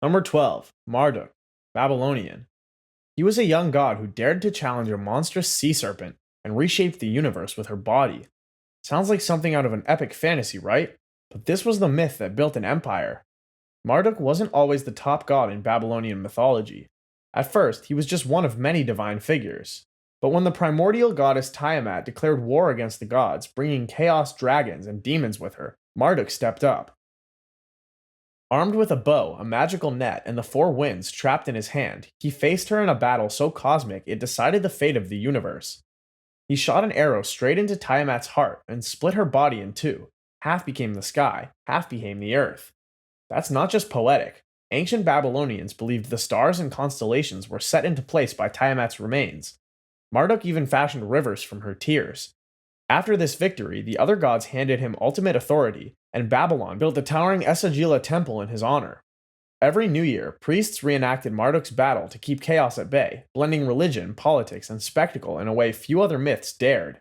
Number 12. Marduk, Babylonian. He was a young god who dared to challenge a monstrous sea serpent and reshape the universe with her body. Sounds like something out of an epic fantasy, right? But this was the myth that built an empire. Marduk wasn't always the top god in Babylonian mythology. At first, he was just one of many divine figures. But when the primordial goddess Tiamat declared war against the gods, bringing chaos dragons and demons with her, Marduk stepped up. Armed with a bow, a magical net, and the four winds trapped in his hand, he faced her in a battle so cosmic it decided the fate of the universe. He shot an arrow straight into Tiamat's heart and split her body in two. Half became the sky, half became the earth. That's not just poetic. Ancient Babylonians believed the stars and constellations were set into place by Tiamat's remains. Marduk even fashioned rivers from her tears. After this victory, the other gods handed him ultimate authority, and Babylon built the towering Esagila temple in his honor. Every new year, priests reenacted Marduk's battle to keep chaos at bay, blending religion, politics, and spectacle in a way few other myths dared.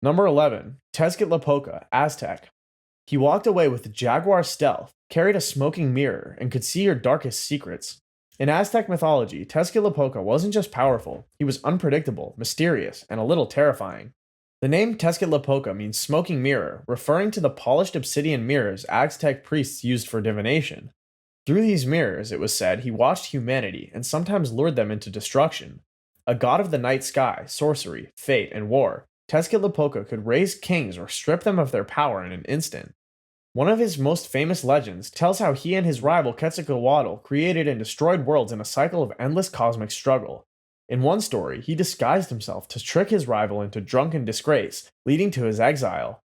Number 11. Tezcatlipoca, Aztec. He walked away with jaguar stealth, carried a smoking mirror, and could see your darkest secrets. In Aztec mythology, Tezcatlipoca wasn't just powerful, he was unpredictable, mysterious, and a little terrifying. The name Tezcatlipoca means smoking mirror, referring to the polished obsidian mirrors Aztec priests used for divination. Through these mirrors, it was said, he watched humanity and sometimes lured them into destruction. A god of the night sky, sorcery, fate, and war, Tezcatlipoca could raise kings or strip them of their power in an instant. One of his most famous legends tells how he and his rival Quetzalcoatl created and destroyed worlds in a cycle of endless cosmic struggle. In one story, he disguised himself to trick his rival into drunken disgrace, leading to his exile.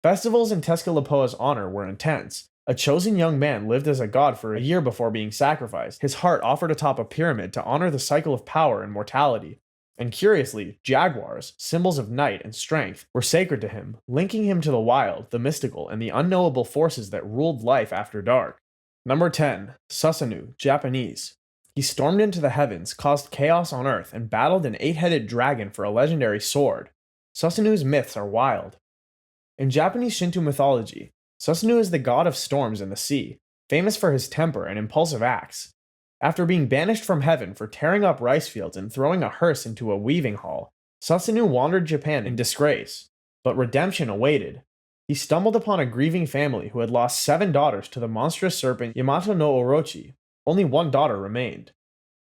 Festivals in Tezcatlipoca's honor were intense. A chosen young man lived as a god for a year before being sacrificed, his heart offered atop a pyramid to honor the cycle of power and mortality. And curiously, jaguars, symbols of night and strength, were sacred to him, linking him to the wild, the mystical, and the unknowable forces that ruled life after dark. Number 10. Susanoo, Japanese. He stormed into the heavens, caused chaos on Earth, and battled an 8-headed dragon for a legendary sword. Susanoo's myths are wild. In Japanese Shinto mythology, Susanoo is the god of storms and the sea, famous for his temper and impulsive acts. After being banished from heaven for tearing up rice fields and throwing a hearse into a weaving hall, Susanoo wandered Japan in disgrace. But redemption awaited. He stumbled upon a grieving family who had lost 7 daughters to the monstrous serpent Yamato no Orochi. Only one daughter remained.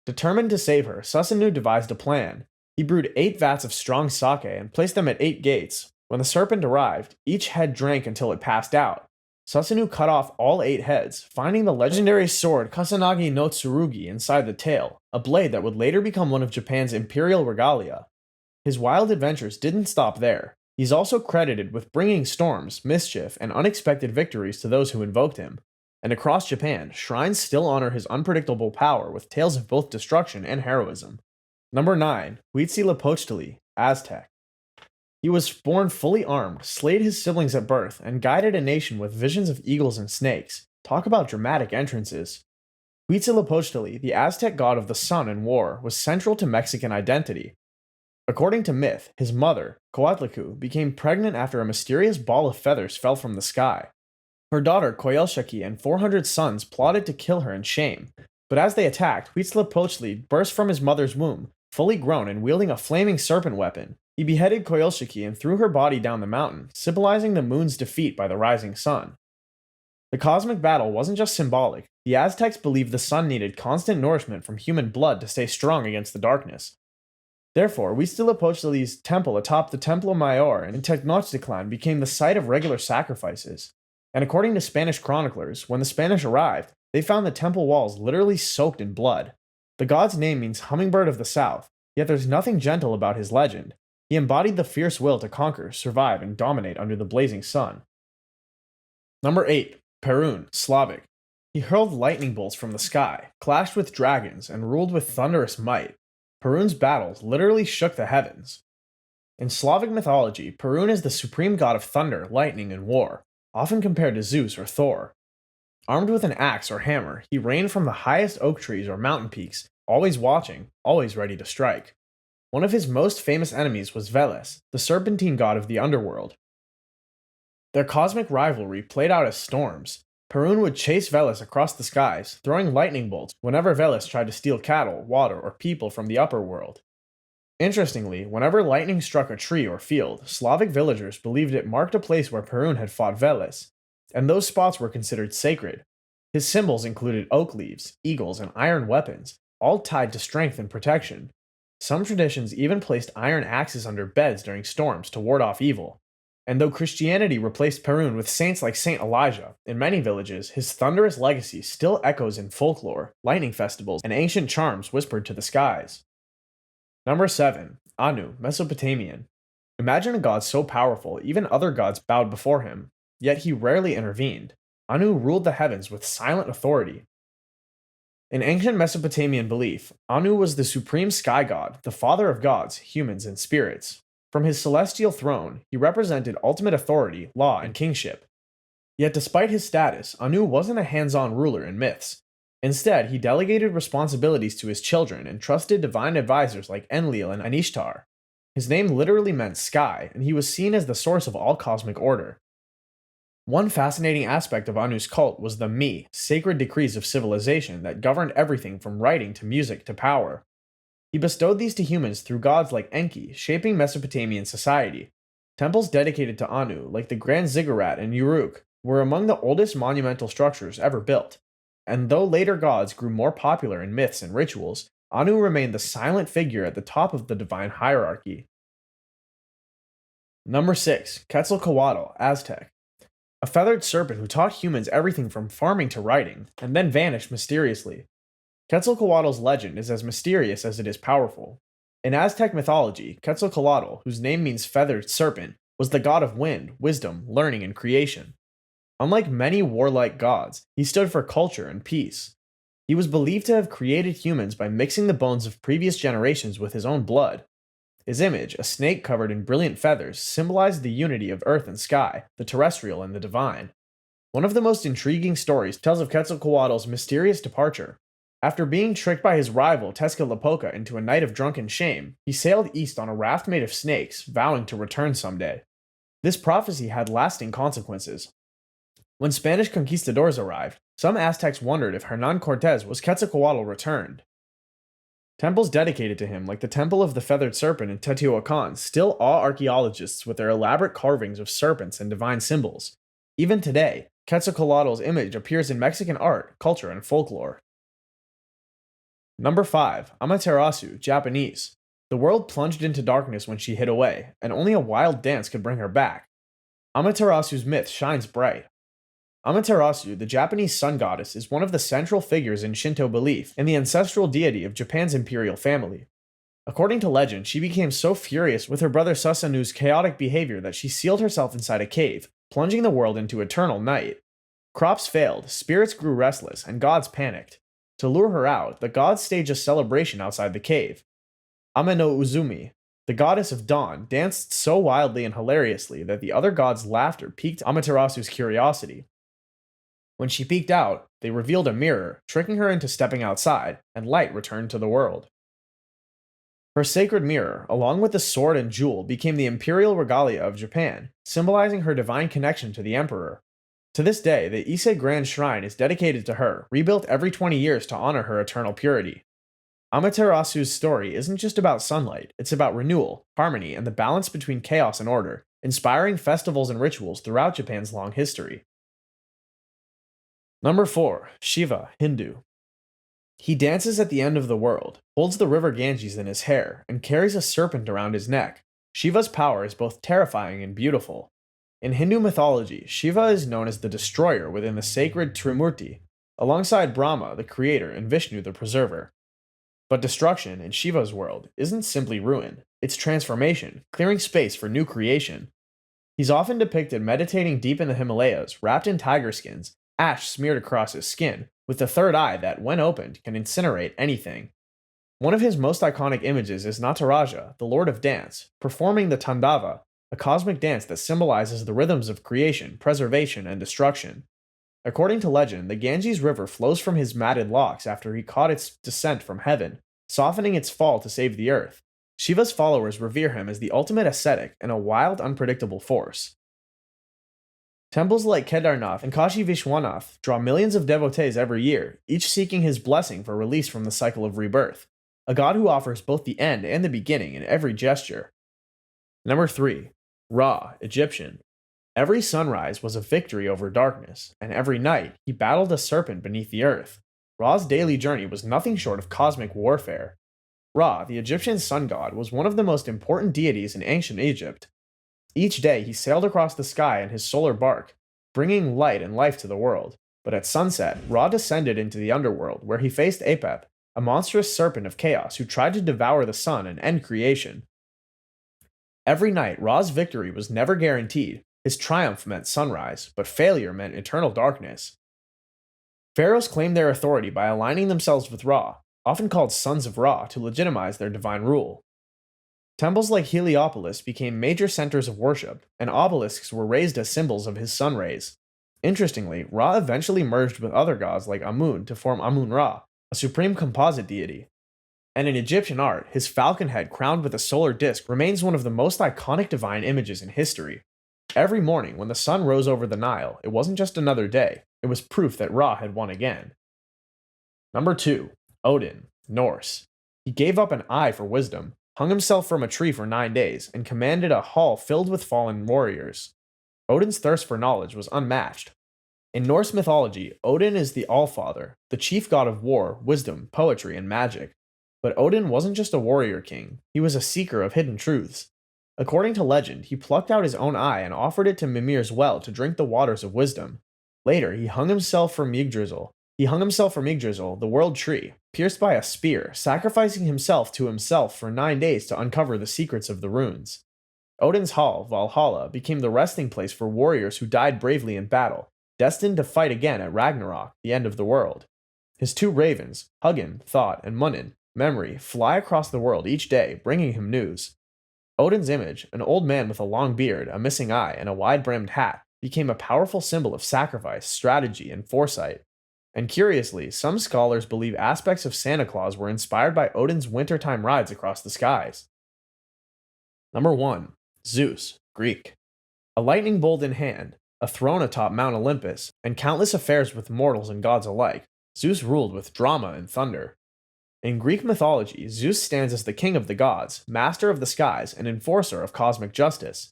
Determined to save her, Susanoo devised a plan. He brewed 8 vats of strong sake and placed them at 8 gates. When the serpent arrived, each head drank until it passed out. Susanoo cut off all 8 heads, finding the legendary sword Kusanagi no Tsurugi inside the tail, a blade that would later become one of Japan's imperial regalia. His wild adventures didn't stop there. He's also credited with bringing storms, mischief, and unexpected victories to those who invoked him. And across Japan, shrines still honor his unpredictable power with tales of both destruction and heroism. Number 9. Huitzilopochtli, Aztec. He was born fully armed, slayed his siblings at birth, and guided a nation with visions of eagles and snakes. Talk about dramatic entrances. Huitzilopochtli, the Aztec god of the sun and war, was central to Mexican identity. According to myth, his mother, Coatlicue, became pregnant after a mysterious ball of feathers fell from the sky. Her daughter, Coyolxauhqui, and 400 sons plotted to kill her in shame, but as they attacked, Huitzilopochtli burst from his mother's womb, fully grown and wielding a flaming serpent weapon. He beheaded Coyolxauhqui and threw her body down the mountain, symbolizing the moon's defeat by the rising sun. The cosmic battle wasn't just symbolic. The Aztecs believed the sun needed constant nourishment from human blood to stay strong against the darkness. Therefore, Huitzilopochtli's temple atop the Templo Mayor in Tenochtitlan became the site of regular sacrifices. And according to Spanish chroniclers, when the Spanish arrived, they found the temple walls literally soaked in blood. The god's name means hummingbird of the south, yet there's nothing gentle about his legend. He embodied the fierce will to conquer, survive, and dominate under the blazing sun. Number 8. Perun, Slavic. He hurled lightning bolts from the sky, clashed with dragons, and ruled with thunderous might. Perun's battles literally shook the heavens. In Slavic mythology, Perun is the supreme god of thunder, lightning, and war, often compared to Zeus or Thor. Armed with an axe or hammer, he reigned from the highest oak trees or mountain peaks, always watching, always ready to strike. One of his most famous enemies was Veles, the serpentine god of the underworld. Their cosmic rivalry played out as storms. Perun would chase Veles across the skies, throwing lightning bolts whenever Veles tried to steal cattle, water, or people from the upper world. Interestingly, whenever lightning struck a tree or field, Slavic villagers believed it marked a place where Perun had fought Veles, and those spots were considered sacred. His symbols included oak leaves, eagles, and iron weapons, all tied to strength and protection. Some traditions even placed iron axes under beds during storms to ward off evil. And though Christianity replaced Perun with saints like Saint Elijah, in many villages, his thunderous legacy still echoes in folklore, lightning festivals, and ancient charms whispered to the skies. Number 7. Anu, Mesopotamian. Imagine a god so powerful, even other gods bowed before him, yet he rarely intervened. Anu ruled the heavens with silent authority. In ancient Mesopotamian belief, Anu was the supreme sky god, the father of gods, humans, and spirits. From his celestial throne, he represented ultimate authority, law, and kingship. Yet despite his status, Anu wasn't a hands-on ruler in myths. Instead, he delegated responsibilities to his children and trusted divine advisors like Enlil and Anishtar. His name literally meant sky, and he was seen as the source of all cosmic order. One fascinating aspect of Anu's cult was the Mi, sacred decrees of civilization that governed everything from writing to music to power. He bestowed these to humans through gods like Enki, shaping Mesopotamian society. Temples dedicated to Anu, like the Grand Ziggurat in Uruk, were among the oldest monumental structures ever built. And though later gods grew more popular in myths and rituals, Anu remained the silent figure at the top of the divine hierarchy. Number 6. Quetzalcoatl, Aztec. A feathered serpent who taught humans everything from farming to writing, and then vanished mysteriously. Quetzalcoatl's legend is as mysterious as it is powerful. In Aztec mythology, Quetzalcoatl, whose name means feathered serpent, was the god of wind, wisdom, learning, and creation. Unlike many warlike gods, he stood for culture and peace. He was believed to have created humans by mixing the bones of previous generations with his own blood. His image, a snake covered in brilliant feathers, symbolized the unity of earth and sky, the terrestrial and the divine. One of the most intriguing stories tells of Quetzalcoatl's mysterious departure. After being tricked by his rival Tezcatlipoca into a night of drunken shame, he sailed east on a raft made of snakes, vowing to return someday. This prophecy had lasting consequences. When Spanish conquistadors arrived, some Aztecs wondered if Hernán Cortés was Quetzalcoatl returned. Temples dedicated to him, like the Temple of the Feathered Serpent in Teotihuacan, still awe archaeologists with their elaborate carvings of serpents and divine symbols. Even today, Quetzalcoatl's image appears in Mexican art, culture, and folklore. Number 5. Amaterasu, Japanese. The world plunged into darkness when she hid away, and only a wild dance could bring her back. Amaterasu's myth shines bright. Amaterasu, the Japanese sun goddess, is one of the central figures in Shinto belief and the ancestral deity of Japan's imperial family. According to legend, she became so furious with her brother Susanu's chaotic behavior that she sealed herself inside a cave, plunging the world into eternal night. Crops failed, spirits grew restless, and gods panicked. To lure her out, the gods staged a celebration outside the cave. Ame no Uzumi, the goddess of dawn, danced so wildly and hilariously that the other gods' laughter piqued Amaterasu's curiosity. When she peeked out, they revealed a mirror, tricking her into stepping outside, and light returned to the world. Her sacred mirror, along with the sword and jewel, became the imperial regalia of Japan, symbolizing her divine connection to the emperor. To this day, the Ise Grand Shrine is dedicated to her, rebuilt every 20 years to honor her eternal purity. Amaterasu's story isn't just about sunlight, it's about renewal, harmony, and the balance between chaos and order, inspiring festivals and rituals throughout Japan's long history. Number 4. Shiva, Hindu. He dances at the end of the world, holds the river Ganges in his hair, and carries a serpent around his neck. Shiva's power is both terrifying and beautiful. In Hindu mythology, Shiva is known as the destroyer within the sacred Trimurti, alongside Brahma, the creator, and Vishnu, the preserver. But destruction, in Shiva's world, isn't simply ruin, it's transformation, clearing space for new creation. He's often depicted meditating deep in the Himalayas, wrapped in tiger skins, ash smeared across his skin, with the third eye that, when opened, can incinerate anything. One of his most iconic images is Nataraja, the Lord of Dance, performing the Tandava, a cosmic dance that symbolizes the rhythms of creation, preservation, and destruction. According to legend, the Ganges River flows from his matted locks after he caught its descent from heaven, softening its fall to save the earth. Shiva's followers revere him as the ultimate ascetic and a wild, unpredictable force. Temples like Kedarnath and Kashi Vishwanath draw millions of devotees every year, each seeking his blessing for release from the cycle of rebirth, a god who offers both the end and the beginning in every gesture. Number 3. Ra, Egyptian. Every sunrise was a victory over darkness, and every night he battled a serpent beneath the earth. Ra's daily journey was nothing short of cosmic warfare. Ra, the Egyptian sun god, was one of the most important deities in ancient Egypt. Each day he sailed across the sky in his solar bark, bringing light and life to the world. But at sunset, Ra descended into the underworld, where he faced Apep, a monstrous serpent of chaos who tried to devour the sun and end creation. Every night, Ra's victory was never guaranteed. His triumph meant sunrise, but failure meant eternal darkness. Pharaohs claimed their authority by aligning themselves with Ra, often called sons of Ra, to legitimize their divine rule. Temples like Heliopolis became major centers of worship, and obelisks were raised as symbols of his sun rays. Interestingly, Ra eventually merged with other gods like Amun to form Amun-Ra, a supreme composite deity. And in Egyptian art, his falcon head crowned with a solar disk remains one of the most iconic divine images in history. Every morning, when the sun rose over the Nile, it wasn't just another day, it was proof that Ra had won again. Number 2. Odin, Norse. He gave up an eye for wisdom, hung himself from a tree for 9 days, and commanded a hall filled with fallen warriors. Odin's thirst for knowledge was unmatched. In Norse mythology, Odin is the Allfather, the chief god of war, wisdom, poetry, and magic. But Odin wasn't just a warrior king, he was a seeker of hidden truths. According to legend, he plucked out his own eye and offered it to Mimir's well to drink the waters of wisdom. Later, he hung himself for Yggdrasil, the world tree, pierced by a spear, sacrificing himself to himself for 9 days to uncover the secrets of the runes. Odin's hall, Valhalla, became the resting place for warriors who died bravely in battle, destined to fight again at Ragnarok, the end of the world. His 2 ravens, Hugin, Thought, and Munin, Memory, fly across the world each day, bringing him news. Odin's image, an old man with a long beard, a missing eye, and a wide-brimmed hat, became a powerful symbol of sacrifice, strategy, and foresight. And curiously, some scholars believe aspects of Santa Claus were inspired by Odin's wintertime rides across the skies. Number 1. Zeus, Greek. A lightning bolt in hand, a throne atop Mount Olympus, and countless affairs with mortals and gods alike, Zeus ruled with drama and thunder. In Greek mythology, Zeus stands as the king of the gods, master of the skies, and enforcer of cosmic justice.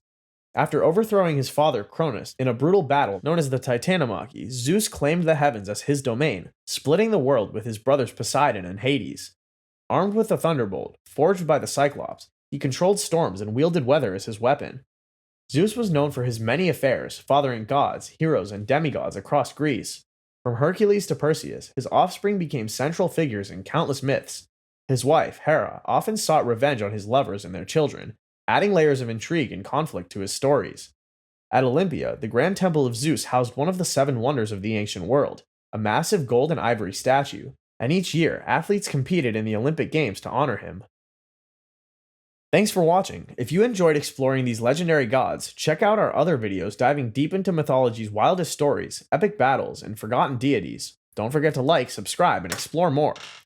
After overthrowing his father Cronus in a brutal battle known as the Titanomachy, Zeus claimed the heavens as his domain, splitting the world with his brothers Poseidon and Hades. Armed with a thunderbolt, forged by the Cyclops, he controlled storms and wielded weather as his weapon. Zeus was known for his many affairs, fathering gods, heroes, and demigods across Greece. From Hercules to Perseus, his offspring became central figures in countless myths. His wife, Hera, often sought revenge on his lovers and their children, adding layers of intrigue and conflict to his stories. At Olympia, the Grand Temple of Zeus housed one of the 7 wonders of the ancient world, a massive gold and ivory statue, and each year, athletes competed in the Olympic Games to honor him. Thanks for watching. If you enjoyed exploring these legendary gods, check out our other videos diving deep into mythology's wildest stories, epic battles, and forgotten deities. Don't forget to like, subscribe, and explore more.